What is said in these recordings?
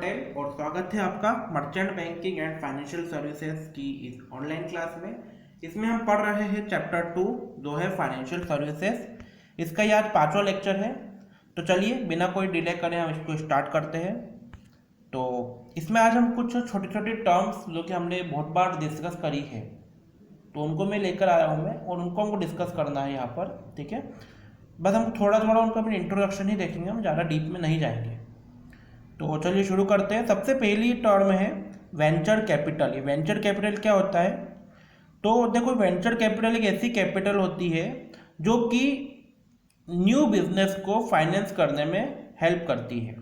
पटेल और स्वागत है आपका merchant banking and financial services की इस ऑनलाइन क्लास में। इसमें हम पढ़ रहे हैं चैप्टर 2 जो है फाइनेंशियल सर्विसेज। इसका ये आज 5वां लेक्चर है। तो चलिए बिना कोई डिले करें हम इसको स्टार्ट करते हैं। तो इसमें आज हम कुछ छोटी छोटी टर्म्स जो कि हमने बहुत बार डिस्कस करी है तो उनको मैं लेकर आया हूँ मैं, और उनको हमको डिस्कस करना है यहाँ पर। ठीक है, बस हम थोड़ा थोड़ा उनका अपनी इंट्रोडक्शन ही देखेंगे, हम ज़्यादा डीप में नहीं जाएंगे। तो चलिए शुरू करते हैं। सबसे पहली टर्म है वेंचर कैपिटल। ये वेंचर कैपिटल क्या होता है? तो देखो, वेंचर कैपिटल एक ऐसी कैपिटल होती है जो कि न्यू बिजनेस को फाइनेंस करने में हेल्प करती है।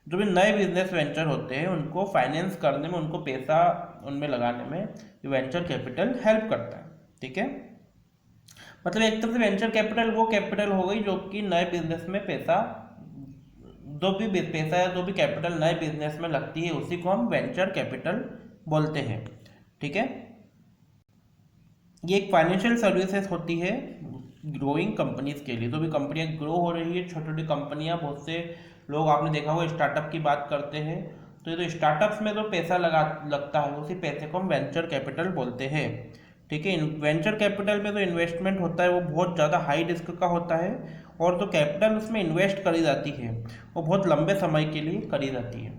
जो भी नए बिजनेस वेंचर होते हैं उनको फाइनेंस करने में, उनको पैसा उनमें लगाने में ये वेंचर कैपिटल हेल्प करता है। ठीक है, मतलब एक तरह से वेंचर कैपिटल वो कैपिटल हो गई जो कि नए बिजनेस में पैसा, जो भी पैसा या जो भी कैपिटल नए बिजनेस में लगती है उसी को हम वेंचर कैपिटल बोलते हैं। ठीक है, ये एक फाइनेंशियल सर्विसेज होती है ग्रोइंग कंपनीज के लिए। जो भी कंपनियां ग्रो हो रही है, छोटी छोटी कंपनियां, बहुत से लोग आपने देखा होगा स्टार्टअप की बात करते हैं, तो ये तो स्टार्टअप्स में जो पैसा लगता है उसी पैसे को हम वेंचर कैपिटल बोलते हैं। ठीक है, वेंचर कैपिटल में जो इन्वेस्टमेंट होता है वो बहुत ज़्यादा हाई रिस्क का होता है, और जो कैपिटल उसमें इन्वेस्ट करी जाती है वो बहुत लंबे समय के लिए करी जाती है।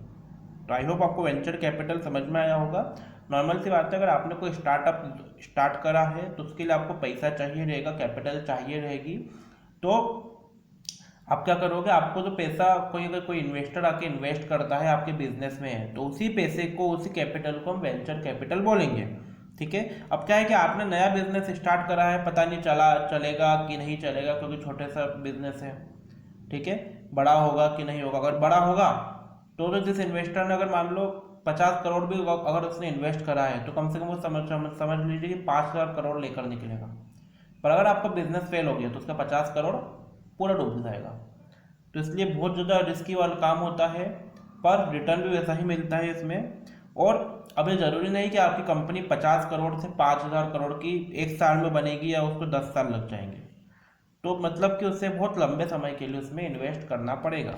तो आई होप आपको वेंचर कैपिटल समझ में आया होगा। नॉर्मल सी बात है, अगर आपने कोई स्टार्टअप स्टार्ट करा है तो उसके लिए आपको पैसा चाहिए रहेगा, कैपिटल चाहिए रहेगी। तो आप क्या करोगे, आपको जो पैसा अगर कोई इन्वेस्टर आके इन्वेस्ट करता है आपके बिजनेस में है तो उसी पैसे को, उसी कैपिटल को हम वेंचर कैपिटल बोलेंगे। ठीक है, अब क्या है कि आपने नया बिजनेस स्टार्ट करा है, पता नहीं चलेगा कि नहीं चलेगा, क्योंकि छोटे सा बिजनेस है। ठीक है, बड़ा होगा कि नहीं होगा। अगर बड़ा होगा तो जिस इन्वेस्टर ने अगर मान लो 50 करोड़ भी अगर उसने इन्वेस्ट करा है तो कम से कम वो समझ लीजिए कि 5,000 करोड़ लेकर निकलेगा। पर अगर आपका बिजनेस फेल हो गया तो उसका 50 करोड़ पूरा डूब जाएगा। तो इसलिए बहुत ज़्यादा रिस्की वाला काम होता है, पर रिटर्न भी वैसा ही मिलता है इसमें। और अब ये ज़रूरी नहीं कि आपकी कंपनी 50 करोड़ से 5,000 करोड़ की एक साल में बनेगी या उसको 10 साल लग जाएंगे। तो मतलब कि उससे बहुत लंबे समय के लिए उसमें इन्वेस्ट करना पड़ेगा।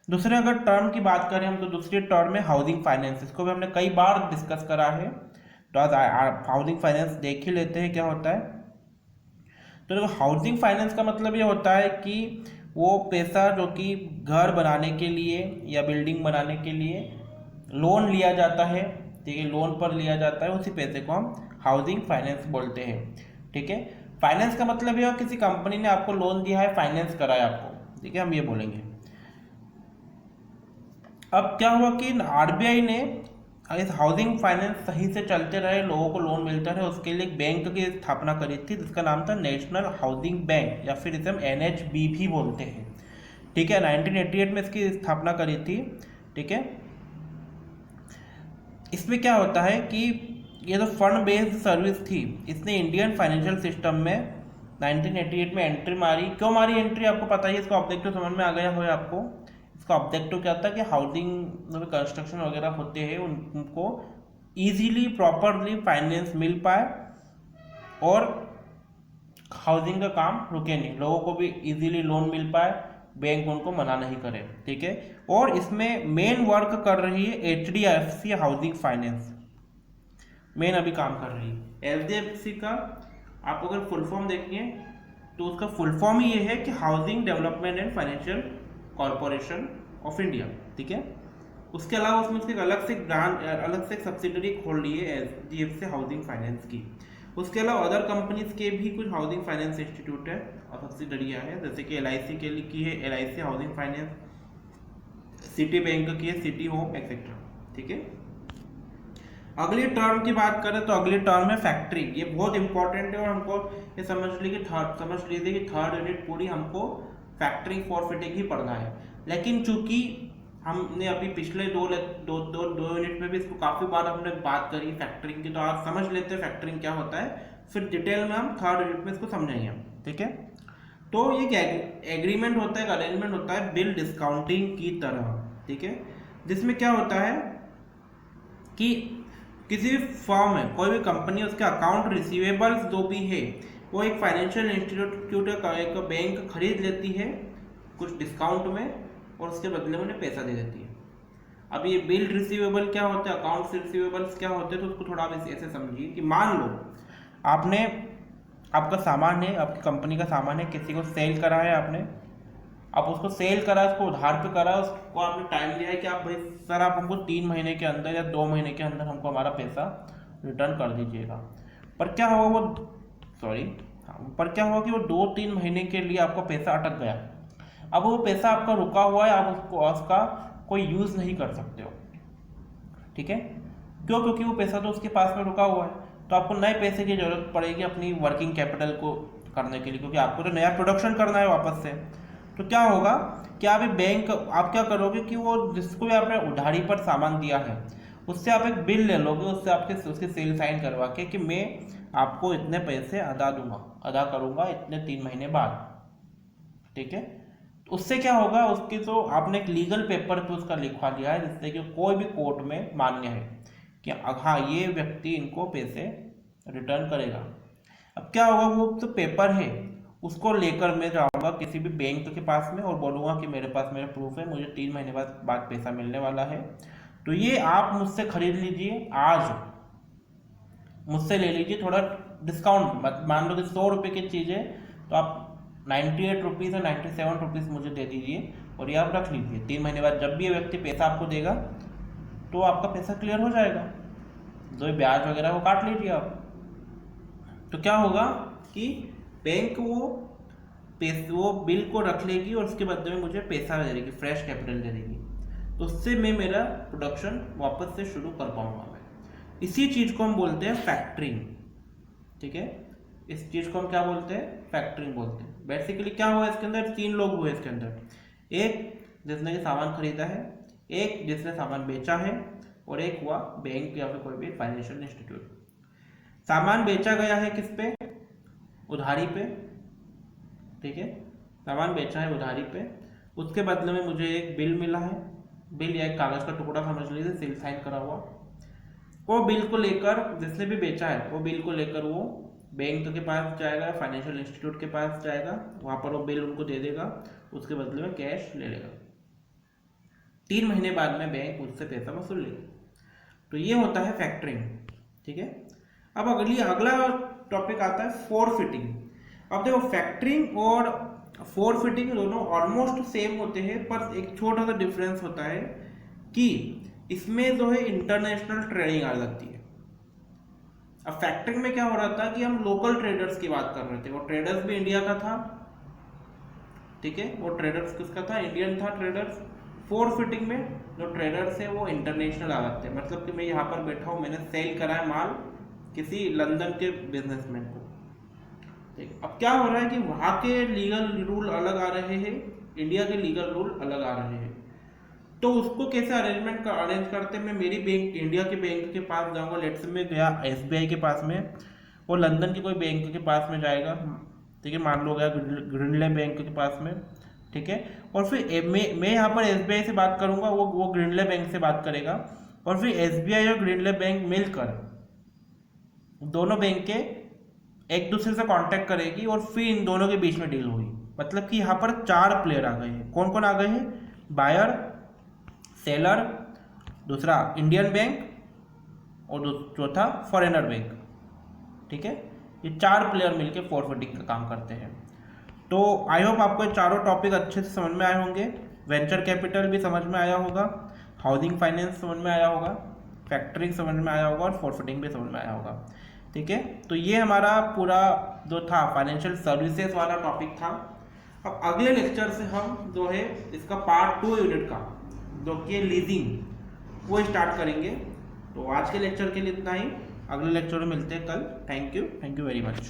दूसरे अगर टर्म की बात करें हम, तो दूसरी टर्म है हाउसिंग फाइनेंस। इसको भी हमने कई बार डिस्कस करा है, तो आज हाउसिंग फाइनेंस देख ही लेते हैं क्या होता है। तो देखो, हाउसिंग फाइनेंस का मतलब ये होता है कि वो पैसा जो कि घर बनाने के लिए या बिल्डिंग बनाने के लिए लोन लिया जाता है, ठीक है, लोन पर लिया जाता है, उसी पैसे को हम हाउसिंग फाइनेंस बोलते हैं। ठीक है, फाइनेंस का मतलब ये हो किसी कंपनी ने आपको लोन दिया है, फाइनेंस करा है आपको, ठीक है, हम ये बोलेंगे। अब क्या हुआ कि आरबीआई ने इस हाउसिंग फाइनेंस सही से चलते रहे, लोगों को लोन मिलता रहे, उसके लिए एक बैंक की स्थापना करी थी जिसका नाम था नेशनल हाउसिंग बैंक, या फिर इसे हम एनएचबी भी बोलते हैं। ठीक है, 1988 में इसकी स्थापना करी थी। ठीक है, इसमें क्या होता है कि ये जो फंड बेस्ड सर्विस थी इसने इंडियन फाइनेंशियल सिस्टम में 1988 में एंट्री मारी। क्यों मारी एंट्री, आपको पता ही, इसका ऑब्जेक्टिव समझ में आ गया हो आपको। इसका ऑब्जेक्टिव क्या था कि हाउसिंग जो कंस्ट्रक्शन वगैरह होते हैं उनको इजीली प्रॉपरली फाइनेंस मिल पाए और हाउसिंग का काम रुके नहीं, लोगों को भी इजीली लोन मिल पाए, बैंक उनको मना नहीं करे। ठीक है, और इसमें मेन वर्क कर रही है एचडीएफसी हाउसिंग फाइनेंस, मेन अभी काम कर रही है। एचडीएफसी का आप अगर फुल फॉर्म देखिए तो उसका फुल फॉर्म ही ये है कि housing development and financial corporation of India. ठीक है, उसके अलावा उसमें उसकी अलग से ब्रांच, अलग से सब्सिडरी खोल ली है एचडीएफसी हाउसिंग फाइनेंस की। उसके अलावा अदर कंपनीज के भी कुछ हाउसिंग फाइनेंस इंस्टीट्यूट है और सब्सिडरियाँ हैं, जैसे कि एलआईसी के लिए की है LIC housing finance, city bank की है सिटी होम एक्सेट्रा। ठीक है, अगली टर्म की बात करें तो अगली टर्म है फैक्टरिंग। ये बहुत इंपॉर्टेंट है और हमको ये समझ लीजिए कि थर्ड यूनिट पूरी हमको फैक्टरिंग फॉर फिटिंग ही पढ़ना है। लेकिन चूंकि हमने अभी पिछले दो यूनिट में भी इसको काफ़ी बार हमने बात करी फैक्टरिंग की, तो आप समझ लेते हैं फैक्टरिंग क्या होता है, फिर डिटेल में हम थर्ड यूनिट में इसको समझेंगे। ठीक है, तो ये एग्रीमेंट होता है, एक अरेंजमेंट होता है बिल डिस्काउंटिंग की तरह। ठीक है, जिसमें क्या होता है कि किसी भी फर्म है, कोई भी कंपनी, उसके अकाउंट रिसीवेबल्स जो भी है वो एक फाइनेंशियल इंस्टीट्यूट का एक बैंक खरीद लेती है कुछ डिस्काउंट में, और उसके बदले में उन्हें पैसा दे देती है। अब ये बिल रिसीवेबल क्या होते हैं, अकाउंट्स रिसीवेबल्स क्या होते हैं, तो उसको थोड़ा आप ऐसे समझिए कि मान लो आपने, आपका सामान है, आपकी कंपनी का सामान है, किसी को सेल करा है आपने, आप उसको सेल करा, उसको उधार पे करा, उसको आपने टाइम दिया है कि आप भाई सर आप हमको 3 महीने के अंदर या 2 महीने के अंदर हमको हमारा पैसा रिटर्न कर दीजिएगा। पर क्या हुआ वो, पर क्या हुआ कि वो 2-3 महीने के लिए आपका पैसा अटक गया। अब वो पैसा आपका रुका हुआ है, आप उसको उसका कोई यूज़ नहीं कर सकते हो, ठीक है। क्यों? क्योंकि वो पैसा तो उसके पास में रुका हुआ है, तो आपको नए पैसे की जरूरत पड़ेगी अपनी वर्किंग कैपिटल को करने के लिए, क्योंकि आपको तो नया प्रोडक्शन करना है वापस से। तो क्या होगा कि आप बैंक, आप क्या करोगे कि वो जिसको भी आपने उधारी पर सामान दिया है उससे आप एक बिल ले लोगे, उससे आपके उसके सेल साइन करवा के कि मैं आपको इतने पैसे अदा करूँगा इतने 3 महीने बाद, ठीक है। तो उससे क्या होगा, उसकी तो आपने एक लीगल पेपर पे उसका लिखवा लिया है, जिससे कि कोई भी कोर्ट में मान्य है कि हाँ ये व्यक्ति इनको पैसे रिटर्न करेगा। अब क्या होगा, वो तो पेपर है, उसको लेकर मैं जाऊंगा किसी भी बैंक के पास में और बोलूँगा कि मेरे पास मेरा प्रूफ है, मुझे 3 महीने बाद पैसा मिलने वाला है, तो ये आप मुझसे खरीद लीजिए, आज मुझसे ले लीजिए, थोड़ा डिस्काउंट, मान लो कि 100 रुपये की चीज़ है तो आप 98 रुपीज़ या 97 रुपीज़ मुझे दे दीजिए और ये आप रख लीजिए। 3 महीने बाद जब भी ये व्यक्ति पैसा आपको देगा तो आपका पैसा क्लियर हो जाएगा, जो ब्याज वगैरह वो काट लीजिए आप। तो क्या होगा कि बैंक वो बिल को रख लेगी और उसके बदले में मुझे पैसा दे देगी, फ्रेश कैपिटल दे देगी, तो उससे मैं मेरा प्रोडक्शन वापस से शुरू कर पाऊंगा मैं। इसी चीज़ को हम बोलते हैं फैक्टरिंग, ठीक है। इस चीज़ को हम क्या बोलते हैं, फैक्टरिंग बोलते हैं। बेसिकली क्या हुआ इसके अंदर, 3 लोग हुए इसके अंदर, एक जिसने ये सामान खरीदा है, एक जिसने सामान बेचा है, और एक हुआ बैंक या फिर कोई भी फाइनेंशियल इंस्टीट्यूट। सामान बेचा गया है किस पे, उधारी पे, ठीक है। सामान बेचा है उधारी पे, उसके बदले में मुझे एक बिल मिला है, बिल या एक कागज का टुकड़ा समझ लीजिए, सील साइन करा हुआ। वो बिल को लेकर जिसने भी बेचा है, वो बिल को लेकर वो बैंक के पास जाएगा, फाइनेंशियल इंस्टीट्यूट के पास जाएगा, वहां पर वो बिल उनको दे देगा, उसके बदले में कैश ले लेगा। 3 महीने बाद में बैंक उससे पैसा वसूल लेगा। तो ये होता है फैक्टरिंग, ठीक है। अब अगला टॉपिक आता है फोरफिटिंग। अब देखो फैक्टरिंग और फोरफिटिंग दोनों ऑलमोस्ट सेम होते हैं, पर एक छोटा सा डिफरेंस होता है कि इसमें जो है इंटरनेशनल ट्रेडिंग आ जाती है। अब फैक्टरिंग में क्या हो रहा था कि हम लोकल ट्रेडर्स की बात कर रहे थे, वो ट्रेडर्स भी इंडिया का था, ठीक है, वो ट्रेडर्स किसका था, इंडियन था ट्रेडर्स। फोरफिटिंग में जो ट्रेडर्स है वो इंटरनेशनल आ जाते हैं, मतलब कि मैं यहाँ पर बैठा हूँ, मैंने सेल करा है माल किसी लंदन के बिजनेसमैन को, ठीक। अब क्या हो रहा है कि वहाँ के लीगल रूल अलग आ रहे हैं, इंडिया के लीगल रूल अलग आ रहे हैं, तो उसको कैसे अरेंज करते हैं। मैं मेरी बैंक, इंडिया के बैंक के पास जाऊंगा, लेट्स से मैं गया SBI के पास में, वो लंदन के कोई बैंक के पास में जाएगा, ठीक है, मान लो गया ग्रीनले बैंक के पास में, ठीक है। और फिर मैं यहाँ पर SBI से बात करूँगा, वो ग्रीनले बैंक से बात करेगा, और फिर SBI और ग्रीनले बैंक मिलकर दोनों बैंक के एक दूसरे से कांटेक्ट करेगी और फिर इन दोनों के बीच में डील हुई। मतलब कि यहाँ पर 4 प्लेयर आ गए हैं। कौन कौन आ गए हैं, बायर, सेलर, दूसरा इंडियन बैंक और चौथा फॉरेनर बैंक, ठीक है। ये 4 प्लेयर मिलकर फोरफिटिंग का काम करते हैं। तो आई होप आपको ये चारों टॉपिक अच्छे से समझ में आए होंगे। वेंचर कैपिटल भी समझ में आया होगा, हाउसिंग फाइनेंस समझ में आया होगा, फैक्टरिंग समझ में आया होगा और फोरफिटिंग भी समझ में आया होगा, ठीक है। तो ये हमारा पूरा जो था फाइनेंशियल सर्विसेज वाला टॉपिक था। अब अगले लेक्चर से हम जो है इसका पार्ट 2 यूनिट का, जो कि लीजिंग, वो स्टार्ट करेंगे। तो आज के लेक्चर के लिए इतना ही, अगले लेक्चर में मिलते हैं कल। Thank you very much.